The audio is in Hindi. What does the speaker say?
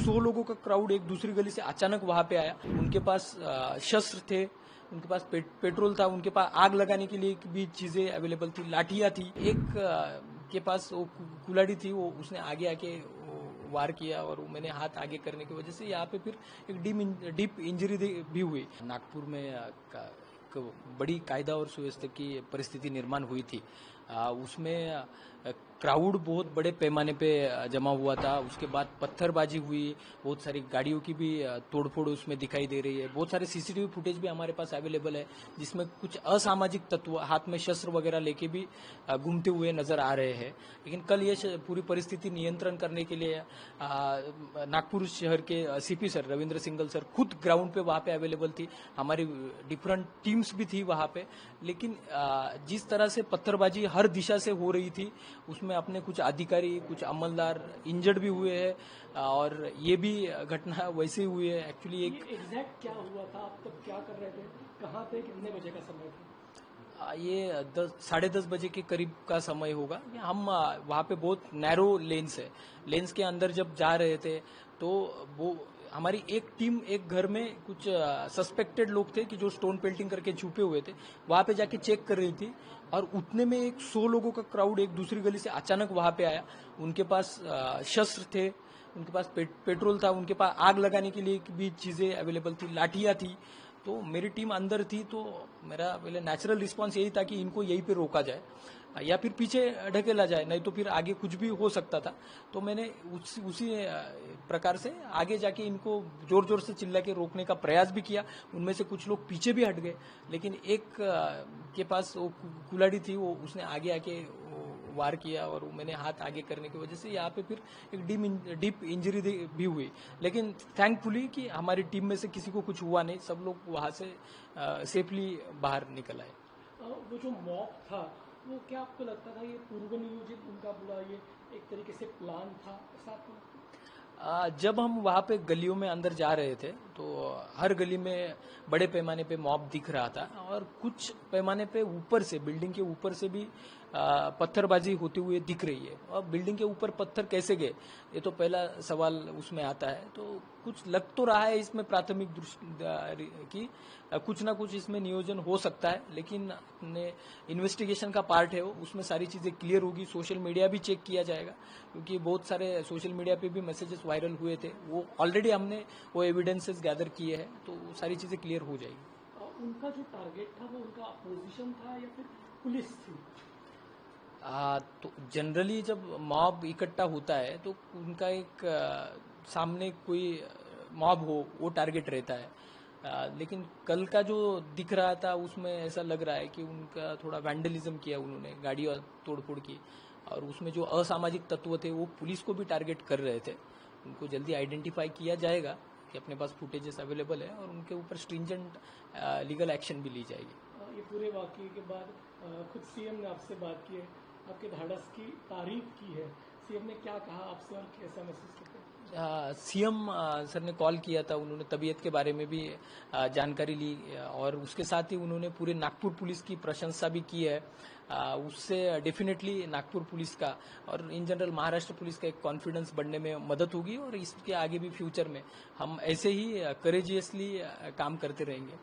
100 लोगों का क्राउड एक दूसरी गली से अचानक वहां पे आया। उनके पास शस्त्र थे, उनके पास पेट्रोल था, उनके पास आग लगाने के लिए भी चीजें अवेलेबल थी, लाठियां थी। एक के पास वो कुल्हाड़ी थी, वो उसने आगे आके वार किया और मैंने हाथ आगे करने की वजह से यहाँ पे फिर एक डीप इंजरी भी हुई। नागपुर में एक बड़ी कायदा और सुव्यवस्था की परिस्थिति निर्माण हुई थी। उसमें क्राउड बहुत बड़े पैमाने पे जमा हुआ था। उसके बाद पत्थरबाजी हुई, बहुत सारी गाड़ियों की भी तोड़फोड़ उसमें दिखाई दे रही है। बहुत सारे सीसीटीवी फुटेज भी हमारे पास अवेलेबल है, जिसमें कुछ असामाजिक तत्व हाथ में शस्त्र वगैरह लेके भी घूमते हुए नजर आ रहे हैं। लेकिन कल ये पूरी परिस्थिति नियंत्रण करने के लिए नागपुर शहर के CP sir Ravindra single sir खुद ग्राउंड पे वहां पे अवेलेबल थी। हमारी डिफरेंट टीम्स भी थी वहां पे। लेकिन जिस तरह से पत्थरबाजी हर दिशा से हो रही थी, उसमें अपने कुछ अधिकारी, कुछ अमलदार इंजर्ड भी हुए हैं और ये भी घटना वैसे ही हुई है। एक्चुअली एक एग्जैक्ट क्या हुआ था, आप तब क्या कर रहे थे, कहाँ पे, कितने बजे का समय था? ये 10 10:30 के करीब का समय होगा। हम वहाँ पे बहुत नैरो लेन्स है, लेन्स के अंदर जब जा रहे थे तो वो हमारी एक टीम एक घर में कुछ सस्पेक्टेड लोग थे कि जो स्टोन पेल्टिंग करके छुपे हुए थे, वहां पे जाके चेक कर रही थी और उतने में एक 100 लोगों का क्राउड एक दूसरी गली से अचानक वहां पे आया। उनके पास शस्त्र थे, उनके पास पेट्रोल था, उनके पास आग लगाने के लिए भी चीजें अवेलेबल थी, लाठियां थी। तो मेरी टीम अंदर थी, तो मेरा पहले नेचुरल रिस्पांस यही था कि इनको यहीं पे रोका जाए या फिर पीछे ढकेला जाए, नहीं तो फिर आगे कुछ भी हो सकता था। तो मैंने उसी प्रकार से आगे जाके इनको जोर जोर से चिल्ला के रोकने का प्रयास भी किया। उनमें से कुछ लोग पीछे भी हट गए, लेकिन एक के पास वो कुल्हाड़ी थी, वो उसने आगे आके वार किया और मैंने हाथ आगे करने की वजह से यहाँ पे फिर एक डीप इंजरी भी हुई। लेकिन थैंकफुली कि हमारी टीम में से किसी को कुछ हुआ नहीं, सब लोग वहां से सेफली बाहर निकल आए। वो जो मॉब था, वो क्या आपको लगता था ये पूर्व नियोजित उनका पूरा ये एक तरीके से प्लान था, ऐसा आपको लगता है? जब हम वहां पे गलियों में अंदर जा रहे थे तो हर गली में बड़े पैमाने पे मॉब दिख रहा था और कुछ पैमाने पे ऊपर से, बिल्डिंग के ऊपर से भी पत्थरबाजी होती हुई दिख रही है। और बिल्डिंग के ऊपर पत्थर कैसे गए, ये तो पहला सवाल उसमें आता है। तो कुछ लग तो रहा है इसमें प्राथमिक दृष्टि की कुछ ना कुछ इसमें नियोजन हो सकता है, लेकिन अपने इन्वेस्टिगेशन का पार्ट है वो, उसमें सारी चीजें क्लियर होगी। सोशल मीडिया भी चेक किया जाएगा, क्योंकि बहुत सारे सोशल मीडिया पे भी मैसेजेस वायरल हुए थे, वो ऑलरेडी हमने वो एविडेंसेस गैदर किए हैं, तो सारी चीजें क्लियर हो जाएगी। उनका जो टारगेट था वो उनका अपोजिशन था या फिर पुलिस थी? तो जनरली जब मॉब इकट्ठा होता है तो उनका एक सामने कोई मॉब हो वो टारगेट रहता है। लेकिन कल का जो दिख रहा था उसमें ऐसा लग रहा है कि उनका थोड़ा वैंडलिज्म किया उन्होंने, गाड़ी और तोड़फोड़ की, और उसमें जो असामाजिक तत्व थे वो पुलिस को भी टारगेट कर रहे थे। उनको जल्दी आइडेंटिफाई किया जाएगा कि अपने पास फुटेजेस अवेलेबल है और उनके ऊपर स्ट्रिंजेंट लीगल एक्शन भी ली जाएगी। ये पूरे वाकये के बाद खुद सीएम ने आपसे बात की है, आपके धाड़स की तारीफ की है। सीएम ने क्या कहा आपसे और कैसा महसूस करते हैं? सीएम सर ने कॉल किया था, उन्होंने तबीयत के बारे में भी जानकारी ली और उसके साथ ही उन्होंने पूरे नागपुर पुलिस की प्रशंसा भी की है। उससे डेफिनेटली नागपुर पुलिस का और इन जनरल महाराष्ट्र पुलिस का एक कॉन्फिडेंस बढ़ने में मदद होगी और इसके आगे भी फ्यूचर में हम ऐसे ही करेजियसली काम करते रहेंगे।